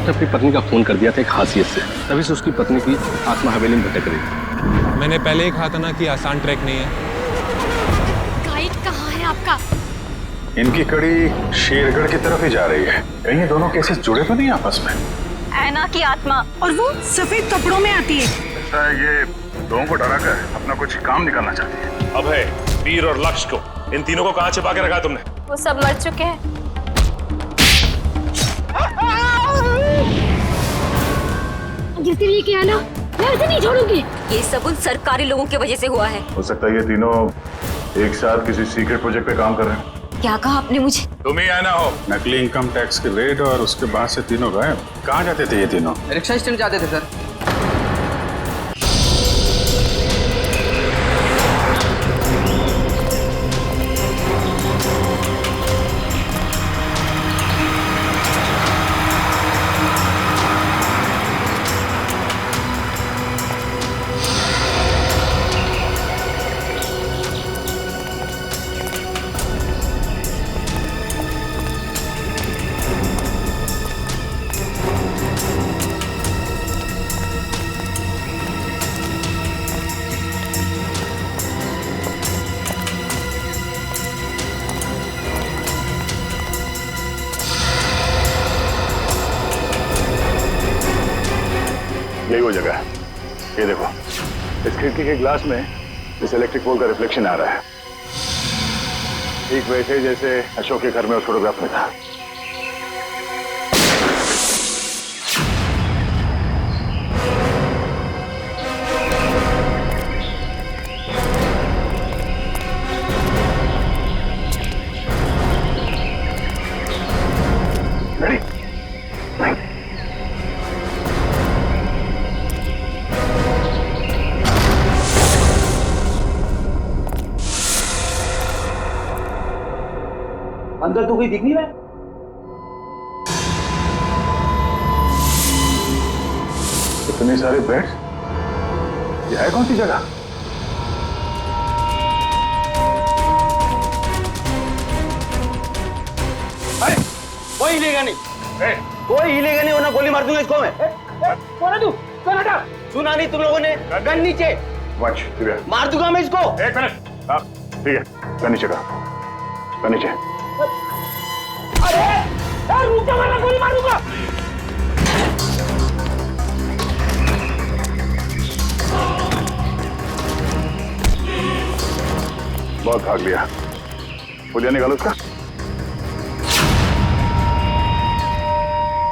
ने अपनी पत्नी का खून कर दिया था एक हासियत से, तभी से उसकी पत्नी की आत्मा हवेली में भटक रही थी। मैंने पहले ही कहा था ना कि आसान ट्रैक नहीं है। गाइड कहाँ है आपका? इनकी कड़ी शेरगढ़ की तरफ ही जा रही है। कहीं ये दोनों केसेस जुड़े तो नहीं आपस में? ऐना की आत्मा और वो सफेद कपड़ों में आती है। ऐसा है ये लोगों को डराकर अपना कुछ काम निकालना चाहती है। अभय, वीर और लक्ष्य को, इन तीनों को कहाँ छिपा के रखा तुमने? वो सब मर चुके हैं। जिसके लिए किया ना, मैं उसे नहीं छोड़ूंगी। ये सब उन सरकारी लोगों की वजह से हुआ है। हो सकता है ये तीनों एक साथ किसी सीक्रेट प्रोजेक्ट पे काम कर रहे हैं। क्या कहा आपने मुझे? तुम ही आना हो। नकली इनकम टैक्स के रेड और उसके बाद से तीनों गायब। कहाँ जाते थे ये तीनों? रिक्शा स्टैंड जाते थे सर। यही वो जगह है। ये देखो, इस खिड़की के ग्लास में इस इलेक्ट्रिक पोल का रिफ्लेक्शन आ रहा है, ठीक वैसे जैसे अशोक के घर में उस फोटोग्राफ में था। रेडी? अंदर तो कोई दिख नहीं रहा है। इतने सारे बेड्स, ये है कौन सी जगह? अरे कोई हिलेगा नहीं, कोई हिलेगा नहीं वरना गोली मार दूंगा इसको मैं। कौन है तू? कौन हटा? सुना नहीं तुम लोगों ने? गन नीचे। वंश, दिव्या, मार दूंगा मैं इसको। एक मिनट। हाँ, ठीक है, गन नीचे का, गन नीचे। अरे यार रुक जा वरना गोली मार दूंगा। बहुत भाग लिया, पुलिया निकालो उसका।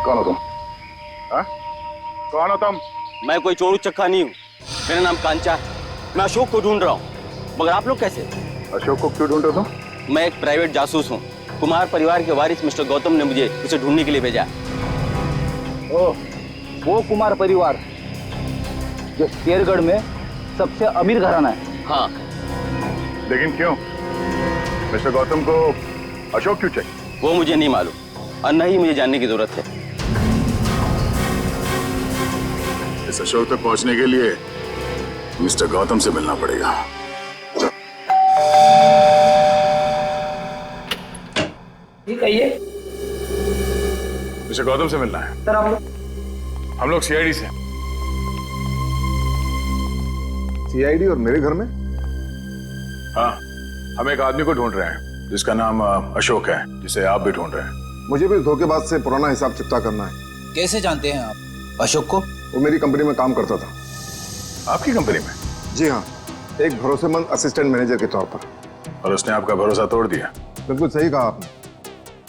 कौन हो तुम? हाँ? कौन हो तुम? मैं कोई चोरू चक्का नहीं हूँ। मेरा नाम कांचा है। मैं अशोक को ढूंढ रहा हूँ, मगर आप लोग कैसे? अशोक को क्यों ढूंढ रहे हो तुम? मैं एक प्राइवेट जासूस हूँ। कुमार परिवार के वारिस मिस्टर गौतम ने मुझे उसे ढूंढने के लिए भेजा। ओह, वो कुमार परिवार जो शेरगढ़ में सबसे अमीर घराना है। हाँ। लेकिन क्यों? मिस्टर गौतम को अशोक क्यों चाहिए? वो मुझे नहीं मालूम और न ही मुझे जानने की जरूरत है। इस अशोक तक पहुंचने के लिए मिस्टर गौतम से मिलना पड़ेगा। ठीक है ये मिस्टर गौतम से मिलना है। सर हम लोग सीआईडी से। सीआईडी और मेरे घर में? हाँ, हम एक आदमी को ढूंढ रहे हैं जिसका नाम अशोक है, जिसे आप भी ढूंढ रहे हैं। मुझे भी धोखेबाज से पुराना हिसाब चुकता करना है। कैसे जानते हैं आप अशोक को? वो मेरी कंपनी में काम करता था। आपकी कंपनी में? जी हाँ, एक भरोसेमंद असिस्टेंट मैनेजर के तौर पर। और उसने आपका भरोसा तोड़ दिया? बिल्कुल सही कहा आपने।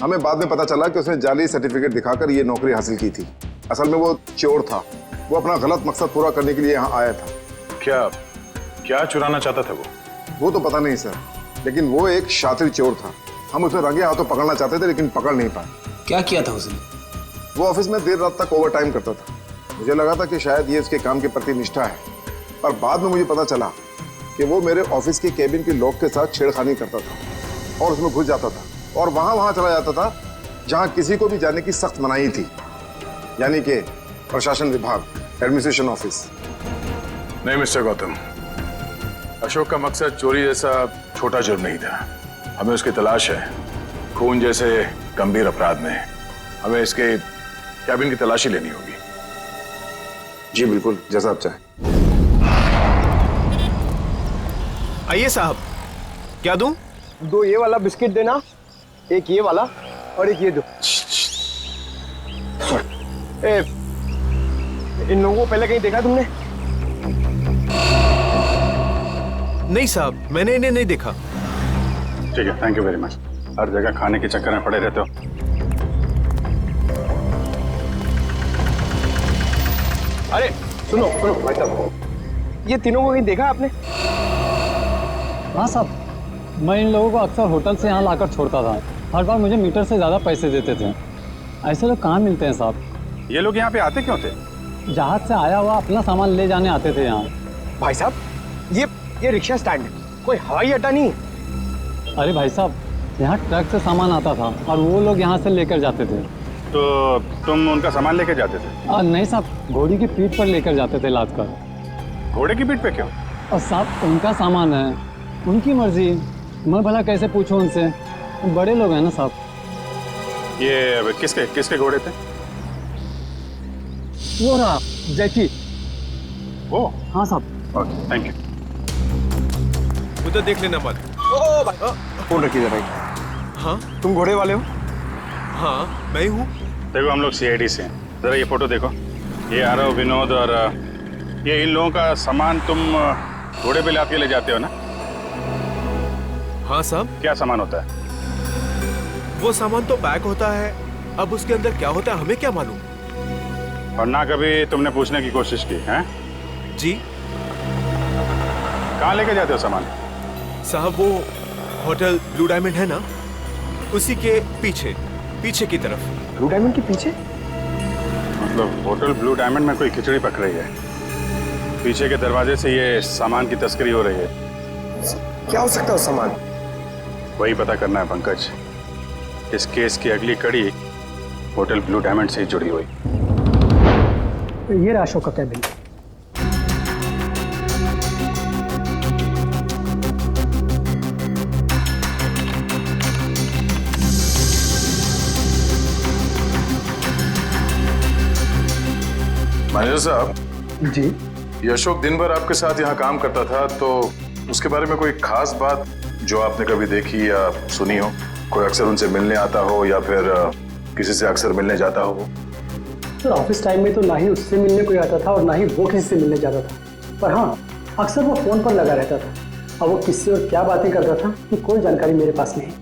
हमें बाद में पता चला कि उसने जाली सर्टिफिकेट दिखाकर ये नौकरी हासिल की थी। असल में वो चोर था। वो अपना गलत मकसद पूरा करने के लिए यहाँ आया था। क्या चुराना चाहता था वो तो पता नहीं सर, लेकिन वो एक शातिर चोर था। हम उसे रंगे हाथों पकड़ना चाहते थे लेकिन पकड़ नहीं पाए। क्या किया था उसने? वो ऑफिस में देर रात तक ओवर टाइम करता था। मुझे लगा था कि शायद ये उसके काम के प्रति निष्ठा है, पर बाद में मुझे पता चला कि वो मेरे ऑफिस की केबिन के लॉक के साथ छेड़खानी करता था और उसमें घुस जाता था और वहां चला जाता था जहां किसी को भी जाने की सख्त मनाही थी, यानी कि प्रशासन विभाग, एडमिनिस्ट्रेशन ऑफिस। नहीं मिस्टर गौतम, अशोक का मकसद चोरी जैसा छोटा जुर्म नहीं था। हमें उसकी तलाश है खून जैसे गंभीर अपराध में। हमें इसके कैबिन की तलाशी लेनी होगी। जी बिल्कुल, जैसा आप चाहें। आइए साहब, क्या दूं? 2 ये वाला बिस्किट देना, 1 ये वाला और 1 ये दो। इन लोगों को पहले कहीं देखा तुमने? नहीं साहब, मैंने इन्हें नहीं देखा। ठीक है, थैंक यू वेरी मच। हर जगह खाने के चक्कर में पड़े रहते हो। अरे सुनो सुनो भाई साहब, ये तीनों को कहीं देखा आपने? हाँ साहब, मैं इन लोगों को अक्सर होटल से यहाँ लाकर छोड़ता था। हर बार मुझे मीटर से ज़्यादा पैसे देते थे। ऐसे लोग कहाँ मिलते हैं साहब? ये लोग यहाँ पे आते क्यों थे? जहाज से आया हुआ अपना सामान ले जाने आते थे यहाँ। भाई साहब, ये रिक्शा स्टैंड है, कोई हवाई अड्डा नहीं है। अरे भाई साहब, यहाँ ट्रक से सामान आता था और वो लोग यहाँ से लेकर जाते थे। तो तुम उनका सामान लेके जाते थे? नहीं साहब, घोड़ी की पीठ पर लेकर जाते थे लाद कर। घोड़े की पीठ पे क्यों? और साहब उनका सामान है, उनकी मर्जी। मैं भला कैसे पूछूं उनसे? बड़े लोग हैं ना साहब। ये किसके घोड़े थे? वो रहा जैकी। ओ हाँ साहब। Okay, thank you. उधर देख लेना मत। ओ भाई, फोन रखिए भाई। हाँ तुम घोड़े वाले हो? हाँ, मैं हूँ। देखो हम लोग सीआईडी से हैं। जरा ये फोटो देखो। ये आरव, विनोद और ये इन लोगों का सामान तुम घोड़े पे लाद के ले जाते हो ना? हाँ साहब। क्या सामान होता है? वो सामान तो पैक होता है, अब उसके अंदर क्या होता है हमें क्या मालूम। और ना कभी तुमने पूछने की कोशिश की है? जी कहाँ लेके जाते हो सामान? साहब, वो होटल ब्लू डायमंड है ना, उसी के पीछे की तरफ। ब्लू डायमंड के पीछे? मतलब होटल ब्लू डायमंड में कोई खिचड़ी पक रही है, पीछे के दरवाजे से ये सामान की तस्करी हो रही है। क्या हो सकता है उस सामान? वही पता करना है पंकज। इस केस की अगली कड़ी होटल ब्लू डायमंड से ही जुड़ी हुई। ये रहा अशोक का कैबिन। मैनेजर साहब जी, ये अशोक दिन भर आपके साथ यहाँ काम करता था, तो उसके बारे में कोई खास बात जो आपने कभी देखी या सुनी हो? कोई अक्सर उनसे मिलने आता हो या फिर किसी से अक्सर मिलने जाता हो? सर ऑफिस टाइम में तो ना ही उससे मिलने कोई आता था और ना ही वो किसी से मिलने जाता था। पर हाँ, अक्सर वो फोन पर लगा रहता था और वो किससे और क्या बातें करता था कि कोई जानकारी मेरे पास नहीं।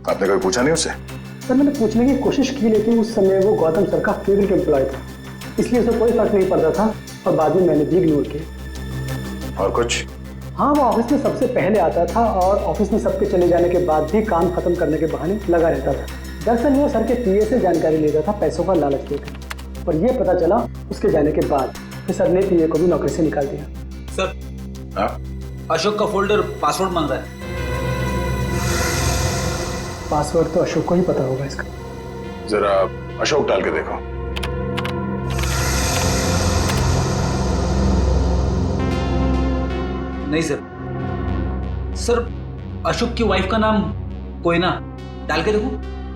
आपने कभी पूछा नहीं उससे? सर मैंने पूछने की कोशिश की, लेकिन उस समय वो गौतम सर का फेवरेट एम्प्लॉय था, इसलिए उसे कोई फर्क नहीं पड़ता था और बाद में मैंने भी इग्नोर किया। और कुछ? हाँ, वो ऑफिस में सबसे पहले आता था और ऑफिस में सबके चले जाने के बाद भी काम खत्म करने के बहाने लगा रहता था। दरअसल वो सर के पीए से जानकारी लेता था पैसों का लालच देकर, पर यह पता चला उसके जाने के बाद कि सर ने पीए को भी नौकरी से निकाल दिया। सर, अशोक का फोल्डर पासवर्ड मांग रहा है। पासवर्ड तो अशोक को ही पता होगा इसका। जरा अशोक डाल के देखो। नहीं सर, अशोक की वाइफ का नाम कोयना, डाल के देखो।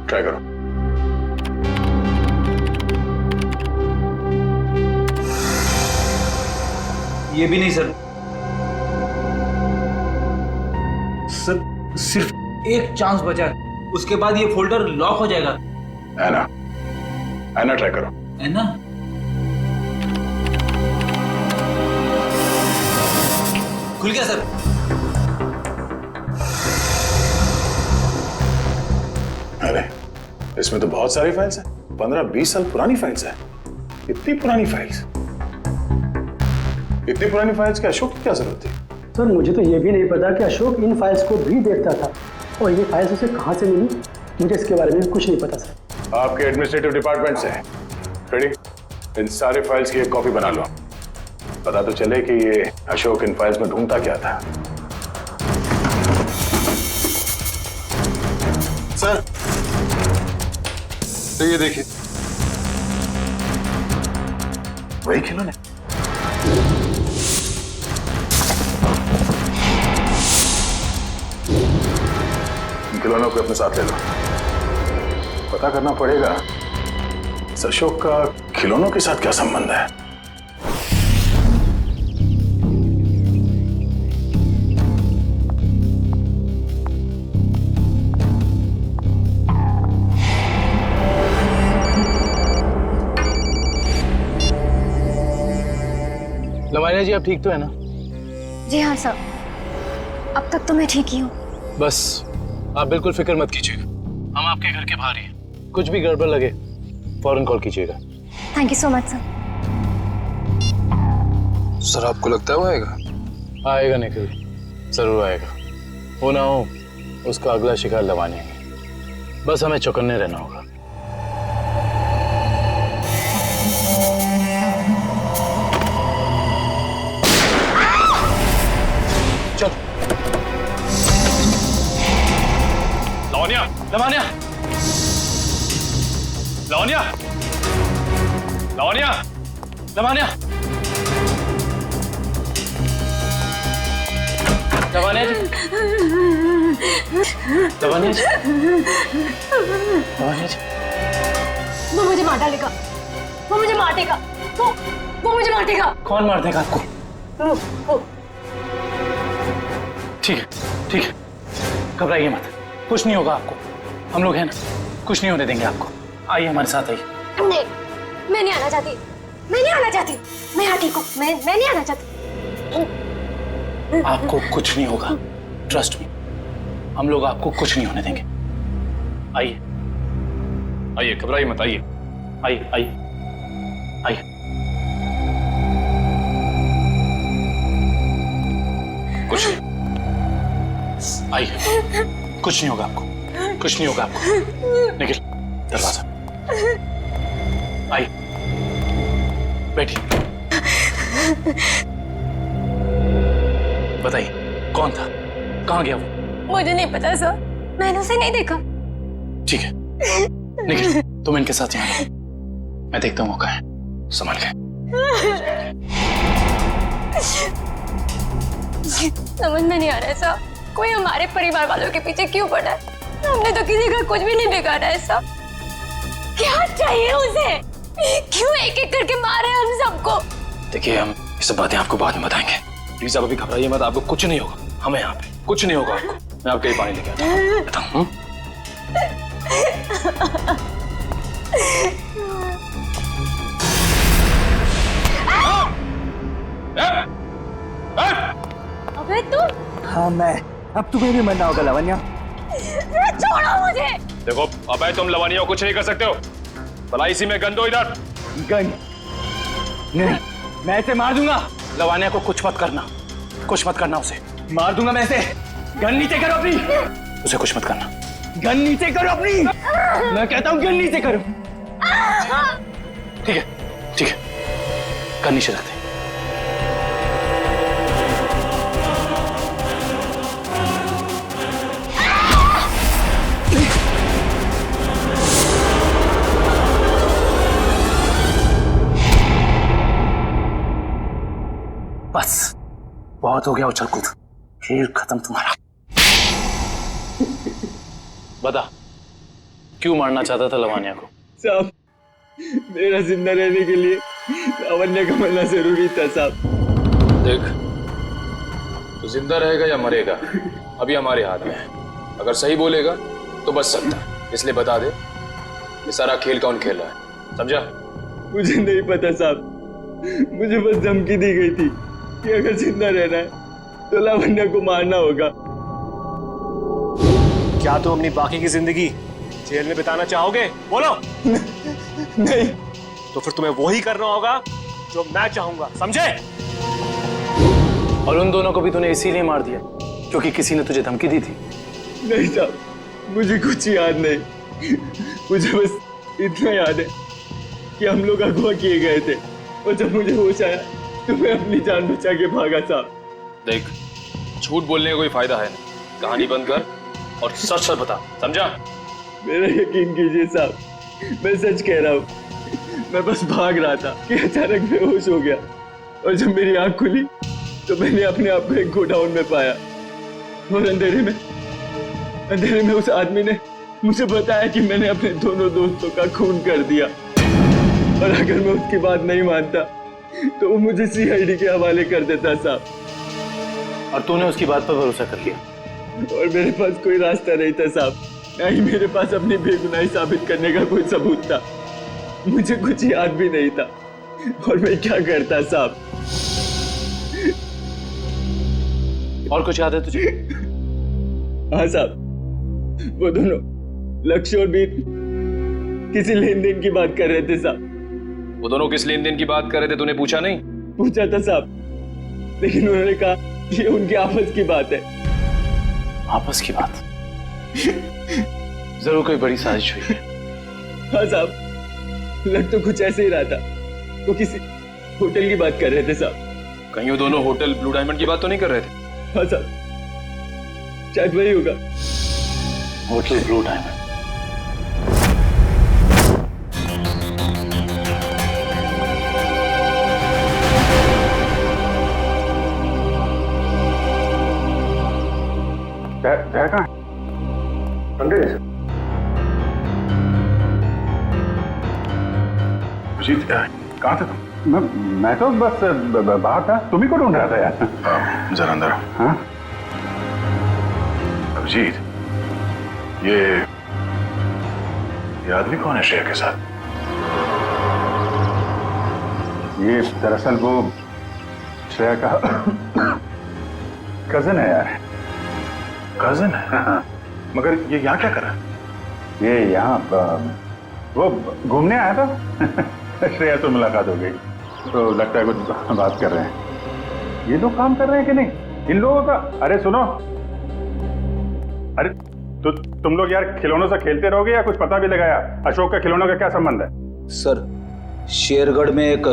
ट्राई करो। ये भी नहीं सर, सिर्फ एक चांस बचा है, उसके बाद ये फोल्डर लॉक हो जाएगा। ऐना ट्राई करो। ऐना? खुल गया सर। अरे इसमें तो बहुत सारी फाइल्स हैं, 15-20 साल पुरानी फाइल्स हैं। इतनी पुरानी फाइल्स के अशोक की क्या जरूरत थी? सर मुझे तो ये भी नहीं पता कि अशोक इन फाइल्स को भी देखता था और ये फाइल्स उसे कहाँ से मिली, मुझे इसके बारे में कुछ नहीं पता सर। आपके एडमिनिस्ट्रेटिव डिपार्टमेंट से रेडी, इन सारे फाइल्स की एक कॉपी बना लो, पता तो चले कि ये अशोक इन फाइल्स में ढूंढता क्या था। सर तो ये देखिए, वही खिलौने। इन खिलौनों को अपने साथ ले लो। पता करना पड़ेगा इस अशोक का खिलौनों के साथ क्या संबंध है? लवानिया जी, आप ठीक तो है ना? जी हाँ सर, अब तक तो मैं ठीक ही हूँ। बस आप बिल्कुल फिक्र मत कीजिएगा, हम आपके घर के बाहर ही हैं। कुछ भी गड़बड़ लगे फौरन कॉल कीजिएगा। Thank you so much sir. Sir, आपको लगता है वो आएगा? आएगा निखिल, जरूर आएगा। हो ना हो उसका अगला शिकार लवानिया है। बस हमें चौकन्ने रहना होगा। चल लवानिया, लवानिया, लवानिया, लवानिया, लवानिया, लवानिया जी, लवानिया जी, लवानिया जी। वो मुझे मार डालेगा, वो मुझे मार देगा, वो मुझे मार देगा। कौन मार देगा आपको? ठीक है, ठीक है, घबराइए मत, कुछ नहीं होगा आपको। हम लोग हैं ना, कुछ नहीं होने देंगे आपको। आइए हमारे साथ आइए। नहीं, मैं नहीं आना चाहती, मैं नहीं आना चाहती। मैं यहाँ ठीक हूँ, मैं नहीं आना चाहती। आपको कुछ नहीं होगा, ट्रस्ट मी, हम लोग आपको कुछ नहीं होने देंगे। आइए आइए, घबराइए मत, आइए। आइए आइए आइए। कुछ नहीं, आइए, कुछ नहीं होगा आपको, कुछ नहीं होगा आपको। निखिल, दरवाजा। आइए, बैठिए। बताइए कौन था, कहाँ गया वो? मुझे नहीं पता सर, मैंने उसे नहीं देखा। ठीक है निखिल, तुम इनके साथ यहाँ, मैं देखता हूँ मौका है, संभाल के। समझ में नहीं आ रहा है सर, कोई हमारे परिवार वालों के पीछे क्यों पड़ा है? हमने तो किसी का कुछ भी नहीं बिगाड़ा है सर। क्या चाहिए उसे? क्यों एक एक करके मारे हम सबको? देखिए, हम ये सब बातें आपको बाद में बताएंगे। प्लीज आप अभी घबराइए मत, आपको कुछ नहीं होगा। हमें यहाँ पे कुछ नहीं होगा आपको। मैं आपके लिए पानी लेके आता हूँ। बताऊँ? अबे तुम? हाँ मैं, अब तुम्हें भी मरना होगा लवन्या। छोड़ो मुझे। देखो, अबे तुम लवानिया को कुछ नहीं कर सकते हो। भला इसी में गन दो इधर। गन? नहीं, मैं इसे मार दूंगा। लवानिया को कुछ मत करना, कुछ मत करना उसे। मार दूंगा मैं इसे। गन नीचे करो अपनी। उसे कुछ मत करना। गन नीचे करो अपनी। मैं कहता हूँ गन नीचे करो। ठीक है, ठीक है, गन नीचे रखते हैं। बस बहुत हो गया उछल कूद, खेल खत्म तुम्हारा। बता, क्यों मारना चाहता था लवानिया को? साहब, मेरा जिंदा रहने के लिए लावण्य का मरना जरूरी था साहब। देख, तू जिंदा रहेगा या मरेगा अभी हमारे हाथ में है। अगर सही बोलेगा तो बच सकता है, इसलिए बता दे ये सारा खेल कौन खेल रहा है, समझा? मुझे नहीं पता साहब, मुझे बस धमकी दी गई थी कि अगर जिंदा रहना है तो लावण्य को मारना होगा। क्या तुम अपनी बाकी की जिंदगी जेल में बिताना चाहोगे? बोलो। नहीं। तो फिर तुम्हें वही करना होगा जो मैं चाहूंगा, समझे? और उन दोनों को भी तूने इसीलिए मार दिया क्योंकि किसी ने तुझे धमकी दी थी? नहीं साहब, मुझे कुछ याद नहीं। मुझे बस इतना याद है कि हम लोग अगवा किए गए थे और जब मुझे होश आया तो मैं अपनी जान बचा के भागा साहब। देख, झूठ बोलने का कोई फायदा है नहीं, कहानी बंद कर और सच सच बता, समझा? मेरा यकीन कीजिए साहब, मैं सच कह रहा हूँ। मैं बस भाग रहा था कि अचानक बेहोश हो गया और जब मेरी आंख खुली तो मैंने अपने आप को एक गोडाउन में पाया और अंधेरे में उस आदमी ने मुझे बताया कि मैंने अपने दोनों दोस्तों का खून कर दिया। और अगर मैं उसकी बात नहीं मानता तो वो मुझे सीआईडी के हवाले कर देता साहब। और तूने उसकी बात पर भरोसा कर लिया? और मेरे पास कोई रास्ता नहीं था साहब, ना ही मेरे पास अपनी बेगुनाही साबित करने का कोई सबूत था। मुझे कुछ याद भी नहीं था और मैं क्या करता साहब। और कुछ याद है तुझे? हाँ साहब, वो दोनों लक्ष्य और बीर किसी लेन देन की बात कर रहे थे साहब। वो दोनों किस लेन देन की बात कर रहे थे, तूने पूछा नहीं? पूछा था साहब, लेकिन उन्होंने कहा ये उनकी आपस की बात है। आपस की बात? जरूर कोई बड़ी साजिश हुई है। हाँ साहब, लग तो कुछ ऐसे ही रहा था। वो किसी होटल की बात कर रहे थे साहब। कहीं वो दोनों होटल ब्लू डायमंड की बात तो नहीं कर रहे थे? हाँ साहब, शायद वही होगा। Hotel blue diamond. कहाँ अंदर है? अभिजीत, कहाँ थे तुम? मैं तो बस बाहर था, तुम्ही को ढूंढ रहा था यार। जरा अंदर आओ। हाँ? अभिजीत, ये आदमी कौन है श्रेया के साथ? ये दरअसल वो श्रेया का कजन है यार। कजन है? हाँ। मगर ये यहाँ क्या कर रहा है? ये यहाँ वो घूमने आया था। श्रेया से मुलाकात हो गई तो लगता है कुछ बात कर रहे हैं। ये लोग काम कर रहे हैं कि नहीं इन लोगों का? अरे सुनो, अरे तो तुम लोग यार खिलौनों से खेलते रहोगे या कुछ पता भी लगाया? अशोक का खिलौनों का क्या संबंध है? सर, शेरगढ़ में एक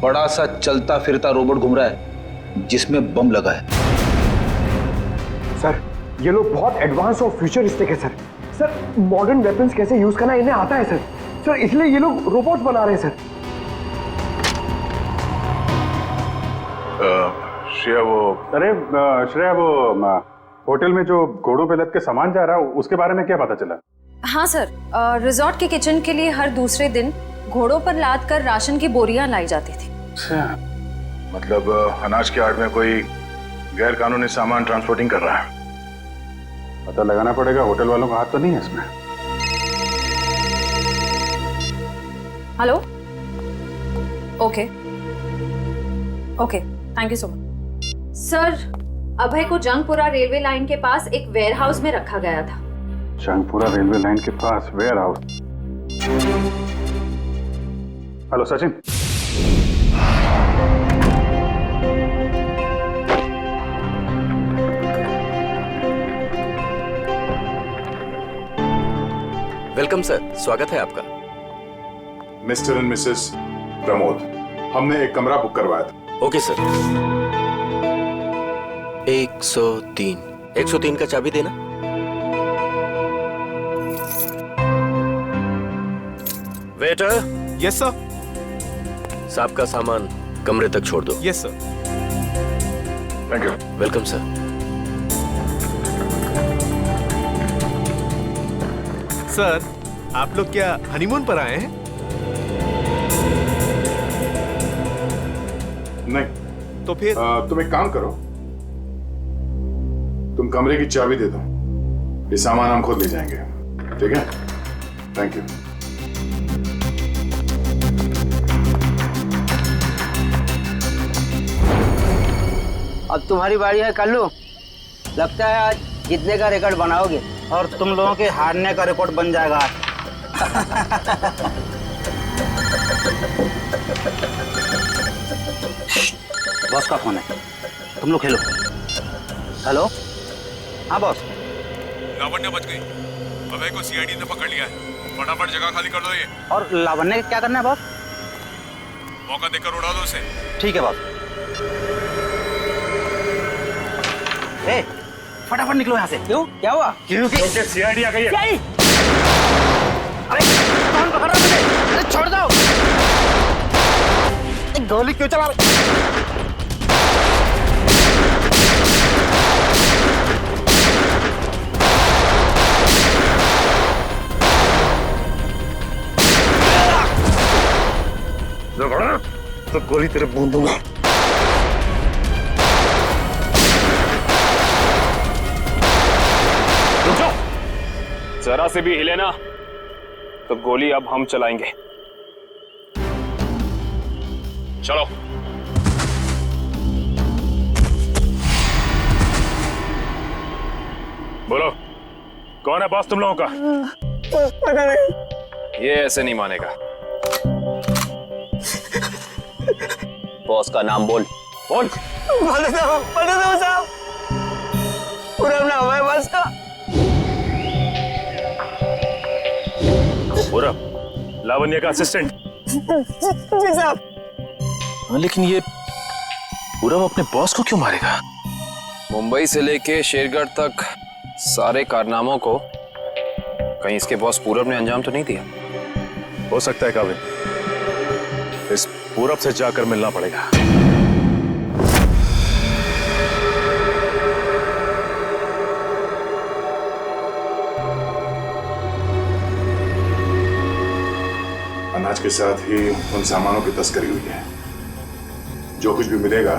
बड़ा सा चलता फिरता रोबोट घूम रहा है जिसमें बम लगा है। सर, ये लोग बहुत एडवांस और फ्यूचरिस्टिक है सर। सर, मॉडर्न वेपन्स कैसे यूज करना इन्हें आता है सर। सर, इसलिए ये लोग रोबोट बना रहे हैं सर। श्रेया वो होटल में जो घोड़ों पे लद के सामान जा रहा है उसके बारे में क्या पता चला? हाँ सर, रिजॉर्ट के किचन के लिए हर दूसरे दिन घोड़ों पर लाद कर राशन की बोरियां लाई जाती थी। अच्छा, मतलब अनाज के आड़ में कोई गैर कानूनी सामान ट्रांसपोर्टिंग कर रहा है। पता लगाना पड़ेगा, होटल वालों का हाथ तो नहीं है इसमें। Hello, okay, thank you so much. Sir, Abhay को जंगपुरा रेलवे लाइन के पास एक वेयरहाउस में रखा गया था। जंगपुरा रेलवे लाइन के पास warehouse? Hello Sachin. Welcome sir, स्वागत है आपका। मिस्टर एंड मिसेस प्रमोद, हमने एक कमरा बुक करवाया था। Okay sir. 103 का चाबी देना। वेटर। Yes sir. साहब का सामान कमरे तक छोड़ दो। Yes sir. Thank you. Welcome sir. Sir, आप लोग क्या हनीमून पर आए हैं? नहीं। तो फिर तुम एक काम करो, तुम कमरे की चाबी दे दो, ये सामान हम खुद ले जाएंगे। ठीक है? Thank you. अब तुम्हारी बारी है कल्लू। लगता है आज जीतने का रिकॉर्ड बनाओगे और तुम लोगों के हारने का रिकॉर्ड बन जाएगा। बॉस का फोन है, तुम लोग खेलो। हेलो, हाँ बॉस। लावण्य बच गई, अभय को सीआईडी ने पकड़ लिया है। फटाफट जगह खाली कर दो ये। और लावण्य क्या करना है बॉस? मौका देकर उड़ा दो उसे। ठीक है बॉस। ए, फटाफट निकलो यहाँ से। क्यों, क्या हुआ? क्योंकि सीआईडी आ गई है। सीआईडी? अरे कौन पकड़ रहा है मुझे? अरे छोड़ दो। गोली क्यों चला रहे? तो गोली तेरे बूंद दूंगा। रुक जाओ, जरा से भी हिले ना तो गोली अब हम चलाएंगे। चलो। बोलो, कौन है बॉस तुम लोगों का? पता नहीं। ये ऐसे नहीं मानेगा। बॉस का नाम बोल। बोल। पता साहब पूरा नाम है बॉस का। पूरा लावण्य का असिस्टेंट। जी साहब। लेकिन ये पूरब अपने बॉस को क्यों मारेगा? मुंबई से लेके शेरगढ़ तक सारे कारनामों को कहीं इसके बॉस पूरब ने अंजाम तो नहीं दिया? हो सकता है काबिल, इस पूरब से जाकर मिलना पड़ेगा। अनाज के साथ ही उन सामानों की तस्करी हुई है। जो कुछ भी मिलेगा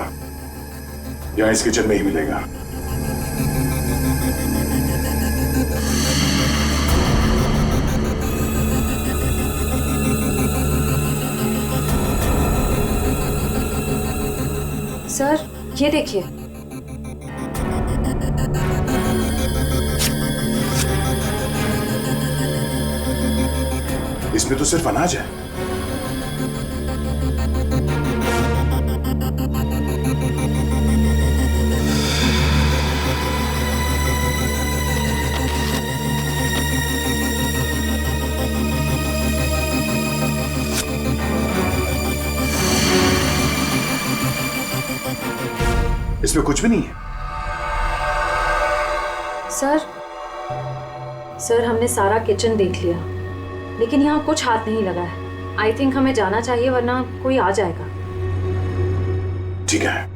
यहाँ इस किचन में ही मिलेगा। सर ये देखिए। इसमें तो सिर्फ अनाज है। इसमें कुछ भी नहीं है। सर हमने सारा किचन देख लिया, लेकिन यहाँ कुछ हाथ नहीं लगा है। आई थिंक हमें जाना चाहिए, वरना कोई आ जाएगा। ठीक है।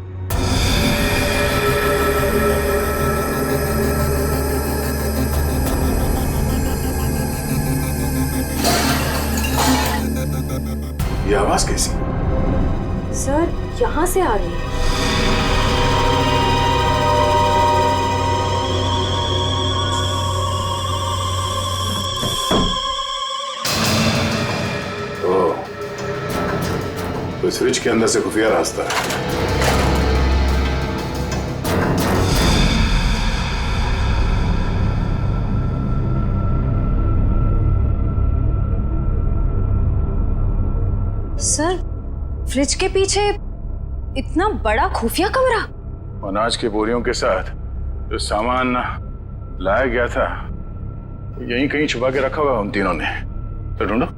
ये आवाज कैसी? सर यहाँ से आ रही है। तो इस फ्रिज के अंदर से खुफिया रास्ता है। सर फ्रिज के पीछे इतना बड़ा खुफिया कमरा। अनाज की बोरियों के साथ जो सामान लाया गया था यहीं कहीं छुपा के रखा हुआ उन तीनों ने। तो ढूंढो।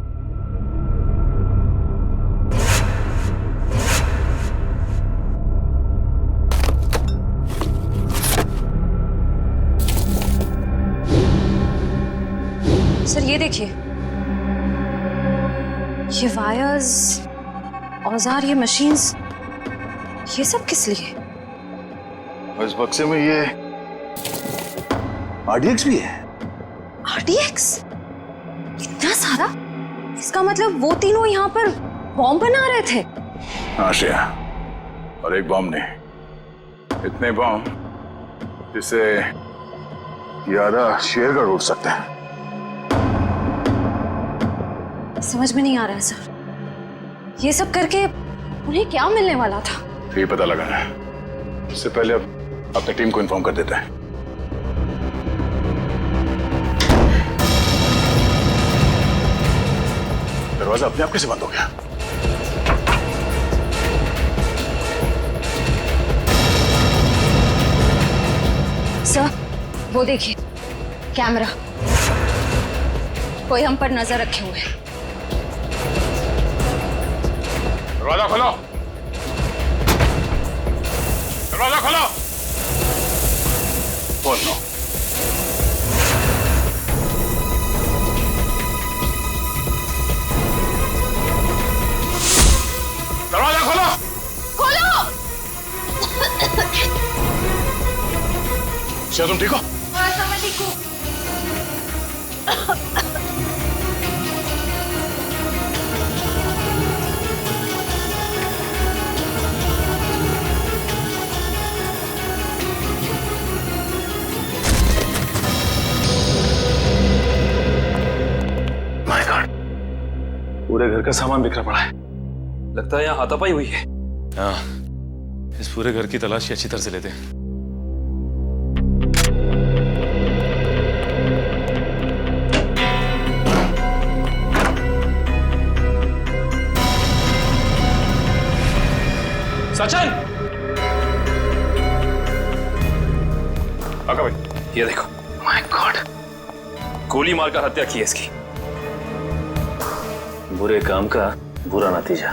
सर ये देखिए, ये वायर्स, औजार, ये मशीन्स, ये सब किस लिए? इस बक्से में ये RDX भी है। RDX? इतना सारा? इसका मतलब वो तीनों यहाँ पर बॉम्ब बना रहे थे। हाँ श्रेया, और एक बॉम्ब नहीं, इतने बॉम्ब जिससे ये आधा शेरगढ़ उड़ सकता है। समझ में नहीं आ रहा है सर, ये सब करके उन्हें क्या मिलने वाला था? ये पता लगाना है। इससे पहले अब अपनी टीम को इन्फॉर्म कर देते हैं। दरवाजा अपने आप कैसे बंद हो गया? सर वो देखिए, कैमरा, कोई हम पर नजर रखे हुए है। दरवाजा खोलो, दरवाजा खोलो। खोल लो। दरवाजा खोलो। खोलो। क्या तुम ठीक हो? हाँ सर मैं ठीक हूँ। पूरे घर का सामान बिखरा पड़ा है। लगता है यहाँ हाथापाई हुई है। हाँ, इस पूरे घर की तलाशी अच्छी तरह से लेते हैं। सचिन! आका भाई, ये देखो। माय गॉड, गोली मारकर हत्या की है इसकी। बुरे काम का बुरा नतीजा।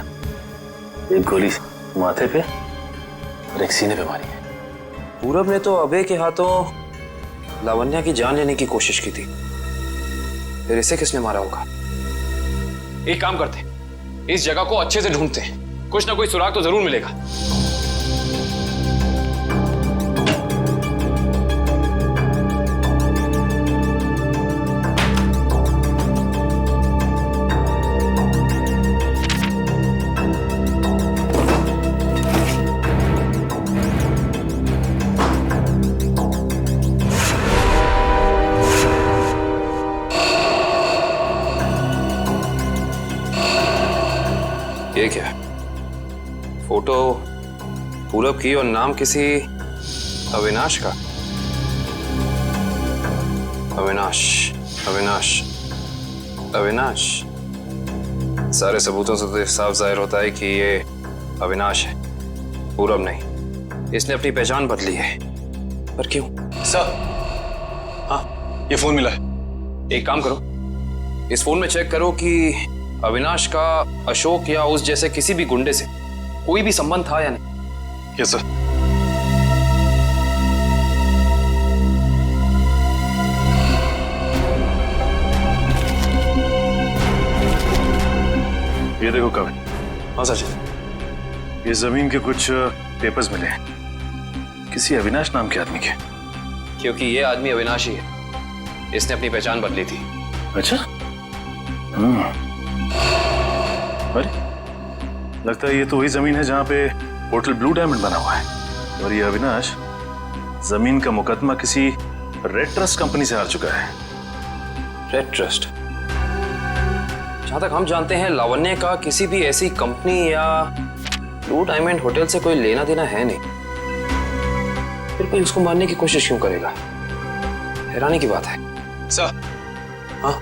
एक गोली माथे पे और एक सीने पे मारी है। पूरब ने तो अभय के हाथों लावण्या की जान लेने की कोशिश की थी, फिर इसे किसने मारा होगा? एक काम करते, इस जगह को अच्छे से ढूंढते हैं, कुछ ना कोई सुराग तो जरूर मिलेगा। ये क्या है? फोटो पूरब की और नाम किसी अविनाश का। अविनाश, अविनाश, अविनाश। सारे सबूतों से तो साफ जाहिर होता है कि ये अविनाश है, पूरब नहीं। इसने अपनी पहचान बदली है, पर क्यों? सर, हाँ, ये फोन मिला है। एक काम करो, इस फोन में चेक करो कि अविनाश का अशोक या उस जैसे किसी भी गुंडे से कोई भी संबंध था या नहीं। Yes sir. ये देखो कविन। हाँ सचिन। ये जमीन के कुछ पेपर्स मिले हैं, किसी अविनाश नाम के आदमी के। क्योंकि ये आदमी अविनाश ही है, इसने अपनी पहचान बदली थी। अच्छा, अरे लगता है ये तो वही जमीन है जहां पे होटल ब्लू डायमंड बना हुआ है, और ये अविनाश जमीन का मुकदमा किसी रेड ट्रस्ट कंपनी से हार चुका है। Red trust? जहां तक हम जानते हैं लावण्य का किसी भी ऐसी कंपनी या ब्लू डायमंड होटल से कोई लेना देना है नहीं, फिर कोई उसको मारने की कोशिश क्यों करेगा? हैरानी की बात है। सर, हाँ,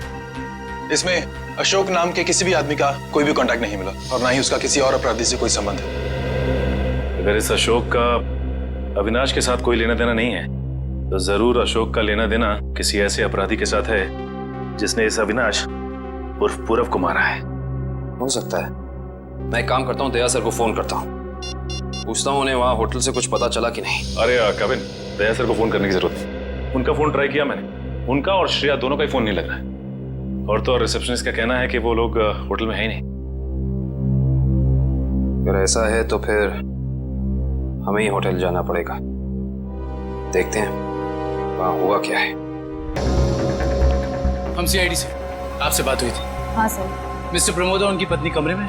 इसमें अशोक नाम के किसी भी आदमी का कोई भी कांटेक्ट नहीं मिला, और ना ही उसका किसी और अपराधी से कोई संबंध है। अगर इस अशोक का अविनाश के साथ कोई लेना देना नहीं है, तो जरूर अशोक का लेना देना किसी ऐसे अपराधी के साथ है जिसने इस अविनाश उर्फ पूरब को मारा है। हो सकता है। मैं एक काम करता हूँ, दया सर को फोन करता हूँ, पूछता हूँ उन्हें वहां होटल से कुछ पता चला कि नहीं। अरे कविन, दया सर को फोन करने की जरूरत नहीं। उनका फोन ट्राई किया मैंने, उनका और श्रेया दोनों का ही फोन नहीं लग रहा है। और तो और रिसेप्शनिस्ट का कहना है कि वो लोग होटल में है ही नहीं। अगर ऐसा है तो फिर हमें ही होटल जाना पड़ेगा, देखते हैं वहां हुआ क्या है। हम सीआईडी से, आपसे बात हुई थी। हाँ सर। मिस्टर प्रमोद और उनकी पत्नी कमरे में?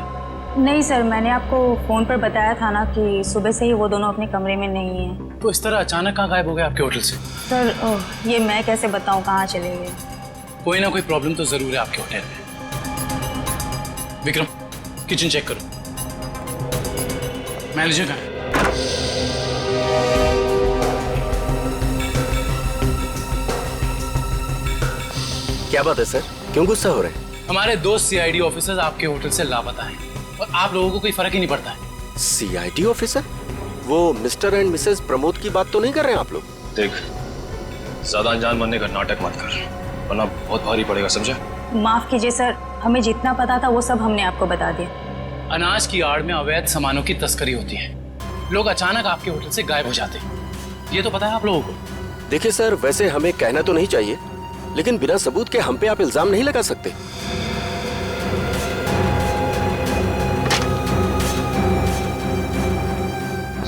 नहीं सर, मैंने आपको फोन पर बताया था ना कि सुबह से ही वो दोनों अपने कमरे में नहीं है। तो इस तरह अचानक कहाँ गायब हो गए आपके होटल से? सर ये मैं कैसे बताऊं कहाँ चले गए। कोई ना कोई प्रॉब्लम तो जरूर है आपके होटल में। विक्रम, किचन चेक करो। मैनेजर कहाँ है? क्या बात है सर, क्यों गुस्सा हो रहे हैं? हमारे दो सीआईडी ऑफिसर्स आपके होटल से लापता हैं और आप लोगों को कोई फर्क ही नहीं पड़ता है। CID officer? वो मिस्टर एंड मिसेस प्रमोद की बात तो नहीं कर रहे हैं आप लोग? देख, ज्यादा अनजान बनने का नाटक मत कर, वरना बहुत भारी पड़ेगा, समझा? माफ कीजिए सर, हमें जितना पता था वो सब हमने आपको बता दिया। अनाज की आड़ में अवैध सामानों की तस्करी होती है, लोग अचानक आपके होटल से गायब हो जाते हैं, ये तो पता है आप लोगों को। देखिए सर, वैसे हमें कहना तो नहीं चाहिए, लेकिन बिना सबूत के हम पे आप इल्जाम नहीं लगा सकते।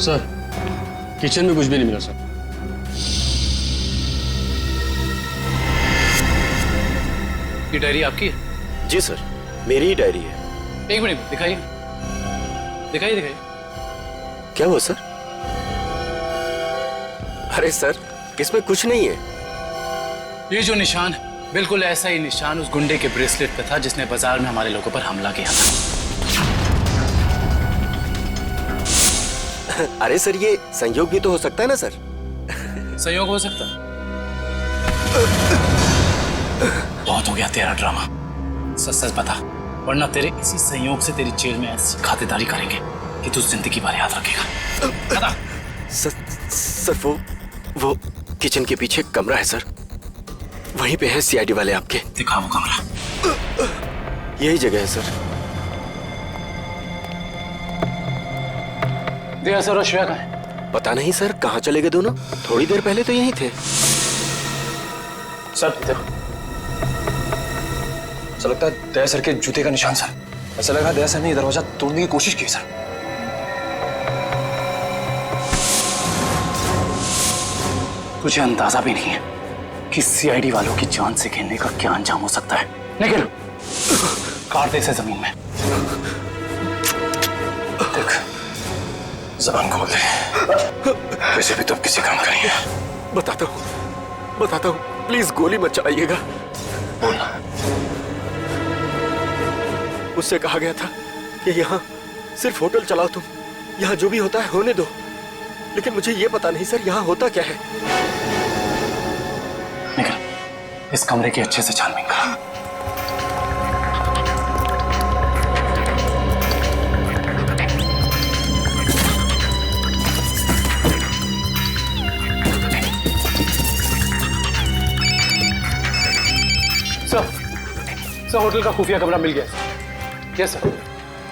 सर, किचन में कुछ भी नहीं मिला सर। ये डायरी आपकी है? जी सर, मेरी ही डायरी है। एक मिनट दिखाइए, दिखाइए दिखाइए। क्या हुआ सर? अरे सर, इसमें कुछ नहीं है। ये जो निशान बिल्कुल ऐसा ही निशान उस गुंडे के ब्रेसलेट पे था जिसने बाजार में हमारे लोगों पर हमला किया था। अरे सर, ये संयोग भी तो हो सकता है ना सर? संयोग हो सकता। बहुत हो गया तेरा ड्रामा, सच सच बता, वरना तेरे इसी संयोग से तेरी जेल में ऐसी खातिरदारी करेंगे कि तू जिंदगी भर याद रखेगा। बता। सर वो किचन के पीछे कमरा है सर, वहीं पे है सीआईडी वाले आपके। दिखा वो कमरा। यही जगह है सर। दया सर और श्रेया कहाँ है? पता नहीं सर, कहाँ चले गए दोनों? थोड़ी देर पहले तो यहीं थे। सर इधर। सर लगता है दया सर के जूते का निशान सर। ऐसा लगा दया सर ने ये दरवाजा तोड़ने की कोशिश की सर। तुझे अंदाजा भी नहीं है कि सीआईडी वालों की जान से खेलने का क्या अंजाम हो सकता है। निकल, काट दे इसे जमीन में। देख, जबान खोल दे। वैसे भी तुम किसी काम करेंगे। बताता हूँ, प्लीज गोली मत चलाइएगा। बोलना। उससे कहा गया था कि यहाँ सिर्फ होटल चलाओ तुम, यहाँ जो भी होता है होने दो। लेकिन मुझे ये पता नहीं सर, यहाँ होता क्या है। निकल, इस कमरे की अच्छे से छानबीन कर। सर, होटल का खुफिया कमरा मिल गया। Yes sir.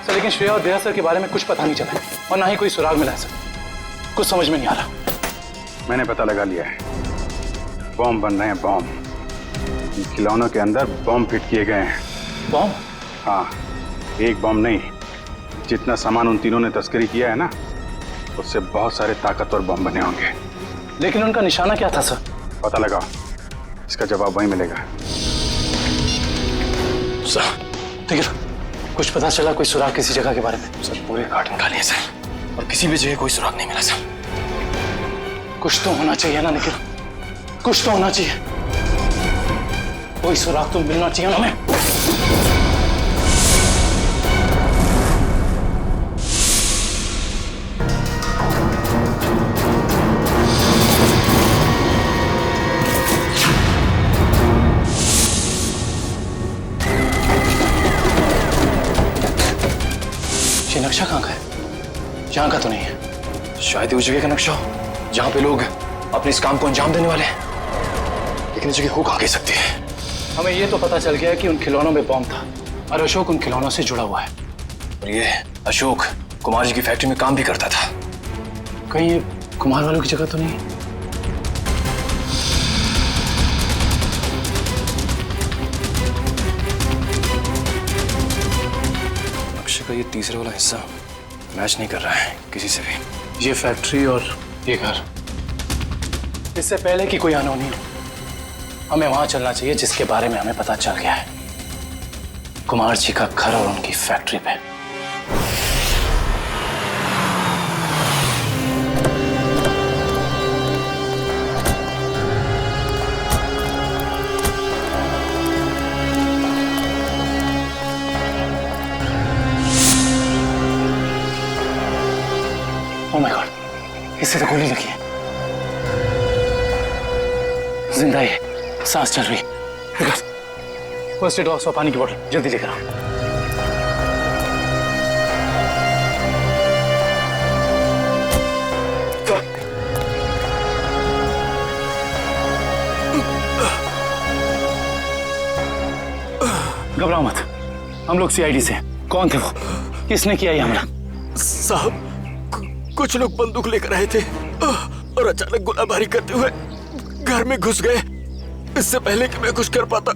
सर लेकिन श्रेया और दया सर के बारे में कुछ पता नहीं चला और ना ही कोई सुराग मिला है सर। कुछ समझ में नहीं आ रहा। मैंने पता लगा लिया है, बॉम्ब बन रहे हैं, बॉम्ब। इन खिलौनों के अंदर बॉम्ब फिट किए गए हैं। बॉम्ब? हाँ, एक बॉम्ब नहीं, जितना सामान उन तीनों ने तस्करी किया है ना, उससे बहुत सारे ताकतवर बॉम्ब बने होंगे। लेकिन उनका निशाना क्या था सर? पता लगाओ, इसका जवाब वहीं मिलेगा। सर देखिए, कुछ पता चला कोई सुराग किसी जगह के बारे में? सर पूरे गार्डन खाली है सर, और किसी भी जगह कोई सुराग नहीं मिला सर। कुछ तो होना चाहिए ना निखिल, कुछ तो होना चाहिए। कोई सुराग तो मिलना चाहिए ना हमें। ये नक्शा कहाँ का है? यहाँ का तो नहीं है। शायद उस जगह का नक्शा हो जहाँ पे लोग अपने इस काम को अंजाम देने वाले हैं, लेकिन इस जगह हो कहाँ कह सकती है। हमें ये तो पता चल गया कि उन खिलौनों में बॉम्ब था और अशोक उन खिलौनों से जुड़ा हुआ है। और ये अशोक कुमार जी की फैक्ट्री में काम भी करता था। कहीं ये कुमार वालों की जगह तो नहीं? नक्शे का ये तीसरा वाला हिस्सा मैच नहीं कर रहा है किसी से भी। ये फैक्ट्री और ये घर, इससे पहले कि कोई अनहोनी हो, हमें वहां चलना चाहिए जिसके बारे में हमें पता चल गया है, कुमार जी का घर और उनकी फैक्ट्री पे। ओह माय गॉड, इससे तो गोली लगी है। जिंदा है, सांस चल रही है। फर्स्ट एड बॉक्स और पानी की बोतल जल्दी लेकर आओ। घबराओ मत, हम लोग सीआईडी से हैं। कौन थे वो? किसने किया ये हमला? साहब, कुछ लोग बंदूक लेकर आए थे और अचानक गोलाबारी करते हुए घर में घुस गए। इससे पहले कि मैं कुछ कर पाता,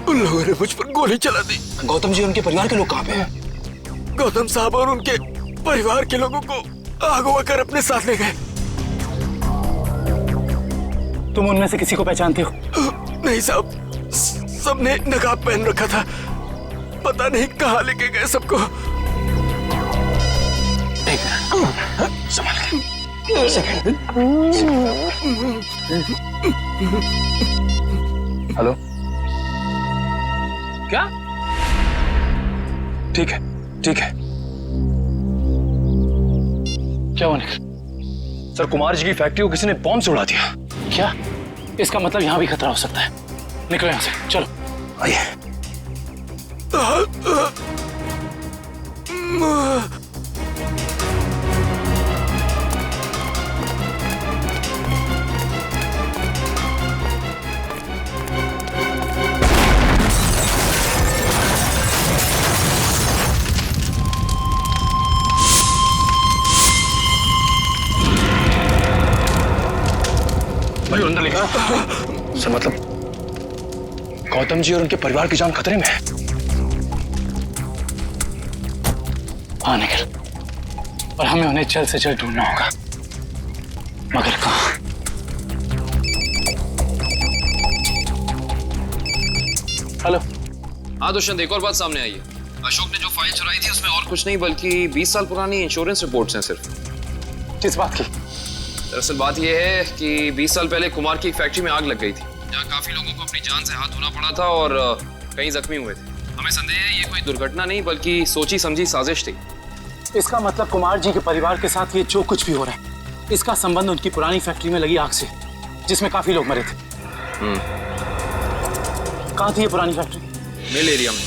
उन लोगों ने मुझ पर गोली चला दी। गौतम जी और उनके परिवार के लोग कहाँ पे हैं? गौतम साहब और उनके परिवार के लोगों को अगवा कर अपने साथ ले गए। तुम उनमें से किसी को पहचानते हो? नहीं साहब, सबने नकाब पहन रखा था। पता नहीं कहाँ लेके गए सबको। संभाल के। हेलो, क्या? ठीक है, ठीक है। क्या हुआ निखिल? सर, कुमार जी की फैक्ट्री को किसी ने बॉम्ब से उड़ा दिया। क्या? इसका मतलब यहाँ भी खतरा हो सकता है। निकलो यहाँ से, चलो। आइए। भाई अंदर लिखा सर, मतलब गौतम जी और उनके परिवार की जान खतरे में है। हाँ निखिल, और हमें उन्हें जल्द से जल्द ढूंढना होगा, मगर कहाँ? हेलो। हाँ दुष्यंत, एक और बात सामने आई है। अशोक ने जो फाइल चुराई थी उसमें और कुछ नहीं बल्कि 20 साल पुरानी इंश्योरेंस रिपोर्ट्स हैं सिर्फ। किस बात की? दरअसल बात यह है कि 20 साल पहले कुमार की एक फैक्ट्री में आग लग गई थी, जहाँ काफी लोगों को अपनी जान से हाथ धोना पड़ा था और कई जख्मी हुए थे। हमें संदेह है ये कोई दुर्घटना नहीं बल्कि सोची समझी साजिश थी। इसका मतलब कुमार जी के परिवार के साथ ये जो कुछ भी हो रहा है, इसका संबंध उनकी पुरानी फैक्ट्री में लगी आग से, जिसमें काफी लोग मरे थे। कहाँ थी ये पुरानी फैक्ट्री? मिल एरिया में।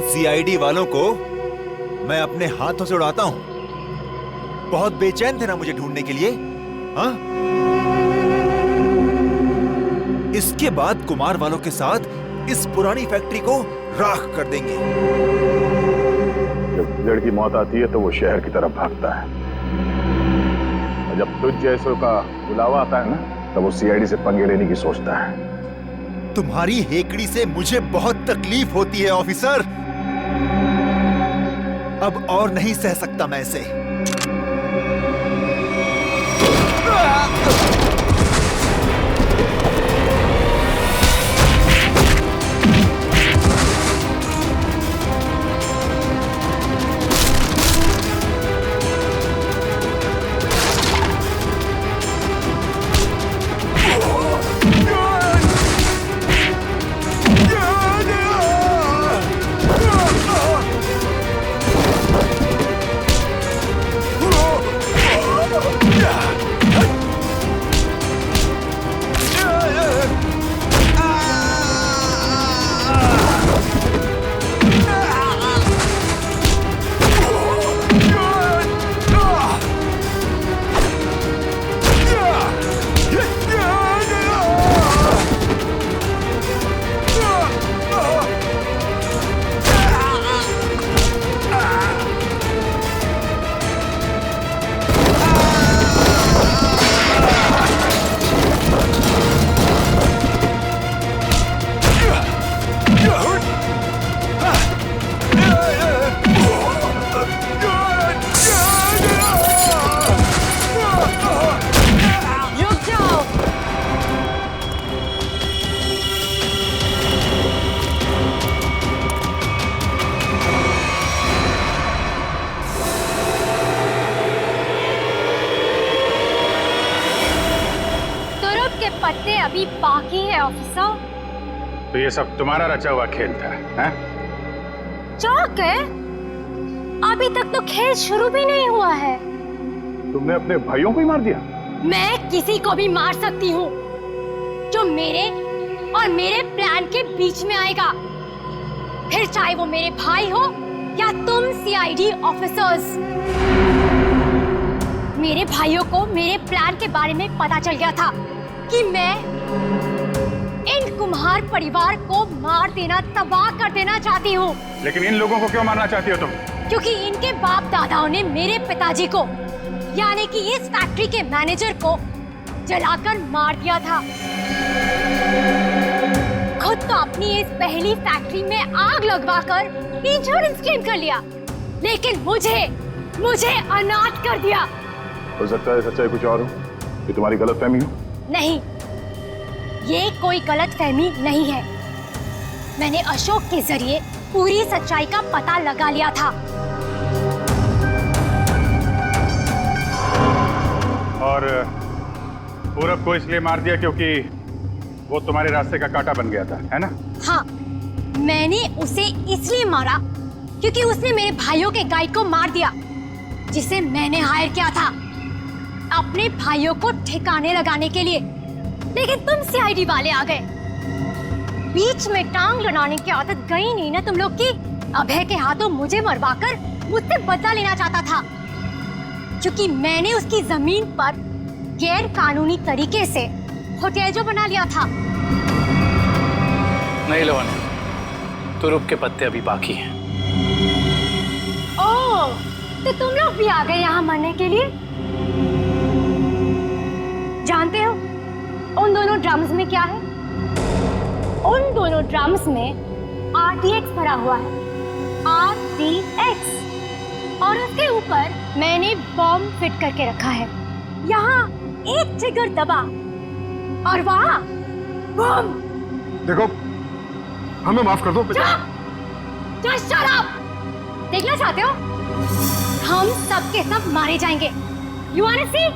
सीआईडी वालों को मैं अपने हाथों से उड़ाता हूं। बहुत बेचैन थे ना मुझे ढूंढने के लिए, हाँ? इसके बाद कुमार वालों के साथ इस पुरानी फैक्ट्री को राख कर देंगे। जब जड़ की मौत आती है तो वो शहर की तरफ भागता है, और जब तुझ जैसों का बुलावा आता है ना, तब वो सीआईडी से पंगे लेने की सोचता है। तुम्हारी हेकड़ी से मुझे बहुत तकलीफ होती है ऑफिसर। अब और नहीं सह सकता मैं इसे। तो ये सब तुम्हारा रचा हुआ खेल था, हैं? चौक है, अभी तक तो खेल शुरू भी नहीं हुआ है। तुमने अपने भाइयों को ही मार दिया? मैं किसी को भी मार सकती हूँ जो मेरे और मेरे प्लान के बीच में आएगा, फिर चाहे वो मेरे भाई हो या तुम सीआईडी ऑफिसर्स। मेरे भाइयों को मेरे प्लान के बारे में पता चल गया था कि मैं इन कुम्हार परिवार को मार देना, तबाह कर देना चाहती हूँ। लेकिन इन लोगों को क्यों मारना चाहती हो तुम? क्योंकि इनके बाप दादाओं ने मेरे पिताजी को, यानी कि इस फैक्ट्री के मैनेजर को जलाकर मार दिया था। खुद तो अपनी इस पहली फैक्ट्री में आग लगवाकर इंश्योरेंस क्लेम कर लिया, लेकिन मुझे अनाथ कर दिया। हो सकता है सच्चाई कुछ और हो, ये तुम्हारी गलतफहमी हो। नहीं, ये कोई गलतफहमी नहीं है। मैंने अशोक के जरिए पूरी सच्चाई का पता लगा लिया था। और पूरब को इसलिए मार दिया क्योंकि वो तुम्हारे रास्ते का कांटा बन गया था, है ना? हाँ, मैंने उसे इसलिए मारा क्योंकि उसने मेरे भाइयों के गाइड को मार दिया, जिसे मैंने हायर किया था अपने भाइयों को ठिकाने लगाने के लिए। लेकिन तुम सीआईडी वाले आ गए, बीच में टांग लड़ाने की आदत गई नहीं ना तुम लोग की। अभय के हाथों मुझे मरवाकर मुझसे बदला लेना चाहता था, क्योंकि मैंने उसकी जमीन पर गैर कानूनी तरीके से होटल जो बना लिया था। नहीं लवन्या, तुरुप के पत्ते अभी बाकी हैं। ओह, तो तुम लोग भी आ गए यहाँ मरने के लिए? जानते हो उन दोनों ड्रम्स में क्या है? उन दोनों ड्रम्स में RDX भरा हुआ है, RDX। और उसके ऊपर मैंने बॉम्ब फिट करके रखा है। यहाँ एक ट्रिगर दबा और वहाँ बॉम्ब। देखो, हमें माफ कर दो। Just shut up! देखना चाहते हो? हम सब के सब मारे जाएंगे। You wanna see?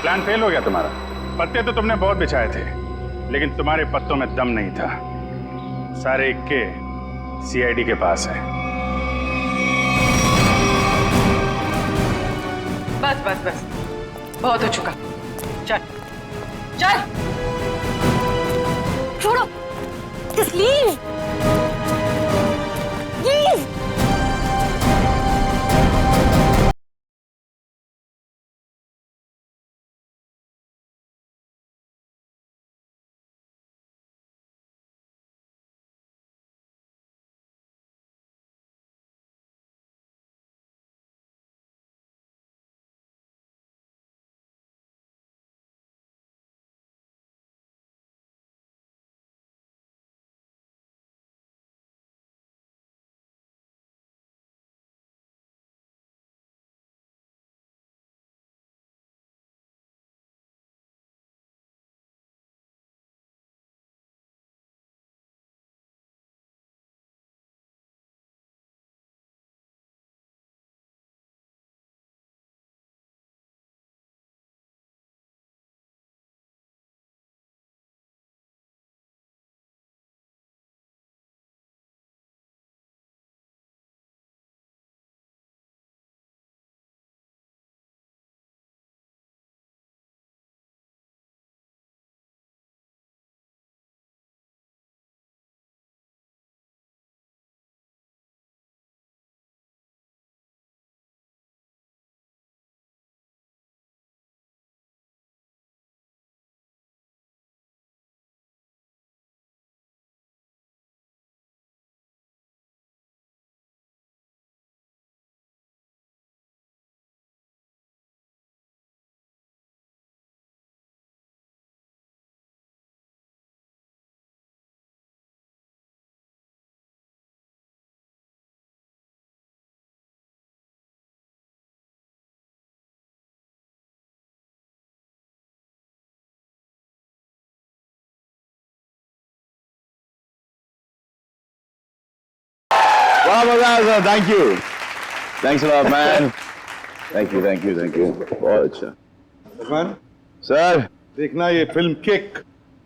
Plan fail हो गया तुम्हारा। पत्ते तो तुमने बहुत बिछाए थे, लेकिन तुम्हारे पत्तों में दम नहीं था। सारे इक्के सीआईडी के पास है। बस बस बस, बहुत हो चुका। चल चल, छोड़ो, तस्लीम। बड़ा मजा आया sir, thank you, thanks lot man, thank you thank you thank you, बहुत अच्छा। भगवान सर देखना ये फिल्म किक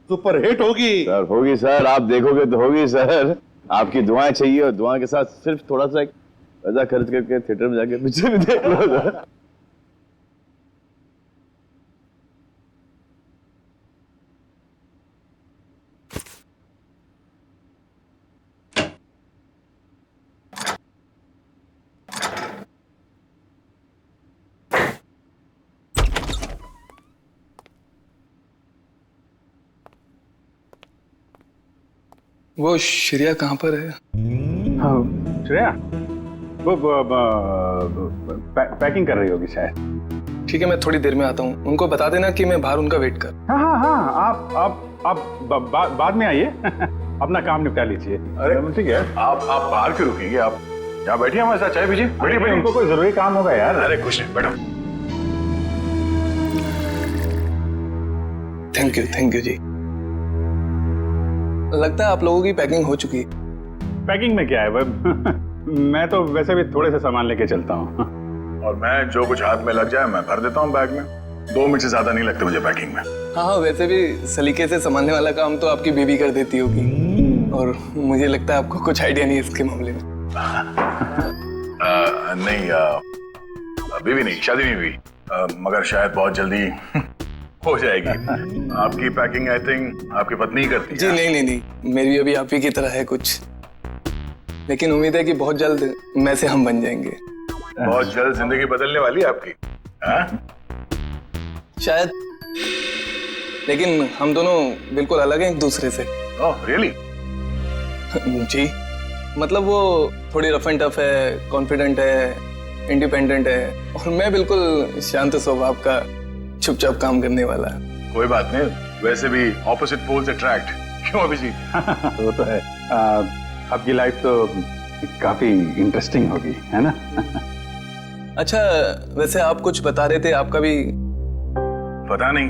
सुपर हिट होगी। सर होगी सर, आप देखोगे तो होगी सर, आपकी दुआएं चाहिए और दुआ के साथ सिर्फ थोड़ा सा पैसा खर्च करके थिएटर में जाके पिक्चर भी देख लो सर। वो श्रेया कहाँ पर है? श्रेया वो पैकिंग कर रही होगी शायद। ठीक है, मैं थोड़ी देर में आता हूँ। उनको बता देना कि मैं बाहर उनका वेट कर। हाँ हाँ हाँ, आप बाद में आइए, अपना काम निपटा लीजिए। अरे ठीक है, आप बाहर क्यों रुकेंगे? आप यहाँ बैठिए हमारे साथ, चाय पीजिए। बैठिए भाई, उनको कोई जरूरी काम होगा यार। अरे कुछ नहीं, बैठो। थैंक यू जी। लगता है आप लोगों की पैकिंग हो चुकी है। पैकिंग में क्या है मैं तो वैसे भी थोड़े से सामान लेके चलता हूँ। और मैं जो कुछ हाथ में लग जाए मैं भर देता हूँ बैग में। 2 मिनट से ज्यादा नहीं लगते मुझे पैकिंग में। हाँ, वैसे भी सलीके से संभालने वाला काम तो आपकी बीवी कर देती होगी, और मुझे लगता है आपको कुछ आइडिया नहीं है इसके मामले में। नहीं, बीवी नहीं, शादी नहीं हुई, मगर शायद बहुत जल्दी हो जाएगी। आपकी पैकिंग आई थिंक आपकी पत्नी ही करती है। जी नहीं, मेरी अभी आप ही की तरह है कुछ, लेकिन उम्मीद है कि बहुत जल्द मैं से हम बन जाएंगे। बहुत जल्द जिंदगी बदलने वाली है आपकी, शायद, लेकिन हम दोनों बिल्कुल अलग हैं एक दूसरे से। Oh really? जी, मतलब वो थोड़ी रफ एंड टफ है, कॉन्फिडेंट है, इंडिपेंडेंट है, और मैं बिल्कुल शांत स्वभाव का, चुपचाप काम करने वाला है। कोई बात नहीं, वैसे भी ऑपोजिट पोल्स अट्रैक्ट, क्यों अभिजीत? वो तो है। आपकी लाइफ तो काफी इंटरेस्टिंग होगी, है ना? अच्छा, वैसे आप कुछ बता रहे थे, आपका भी? पता नहीं,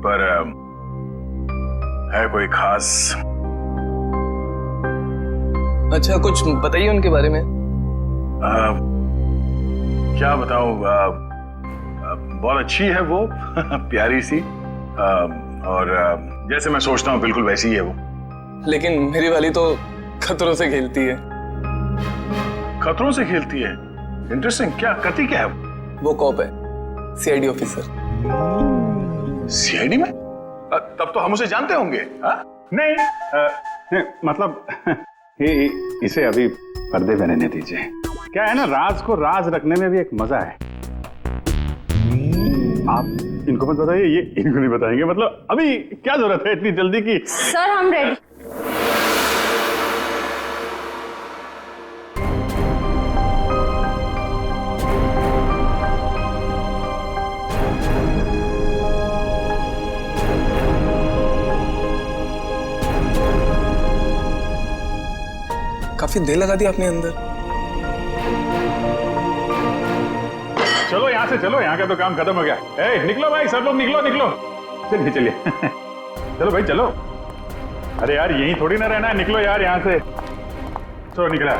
पर है कोई खास? अच्छा, कुछ बताइए उनके बारे में। क्या बताऊं, बहुत अच्छी है वो, प्यारी सी, और जैसे मैं सोचता हूँ बिल्कुल वैसी ही है वो। लेकिन मेरी वाली तो खतरों से खेलती है। खतरों से खेलती है? इंटरेस्टिंग, क्या करती क्या है वो? कॉप है, सीआईडी ऑफिसर। सीआईडी में? तब तो हम उसे जानते होंगे। नहीं, मतलब इसे अभी पर्दे में रहने दीजिए। क्या है ना, राज को राज रखने में भी एक मजा है। आप इनको मत बताइए, ये इनको नहीं बताएंगे। मतलब अभी क्या जरूरत है इतनी जल्दी की? सर हम रेडी। काफी देर लगा दी आपने अंदर। चलो यहाँ से चलो, यहाँ का तो काम खत्म हो गया। निकलो भाई, सब लोग निकलो निकलो। चलिए चलिए चलो भाई चलो। अरे यार यहीं थोड़ी ना रहना है, निकलो यार यहाँ से। चलो निकला।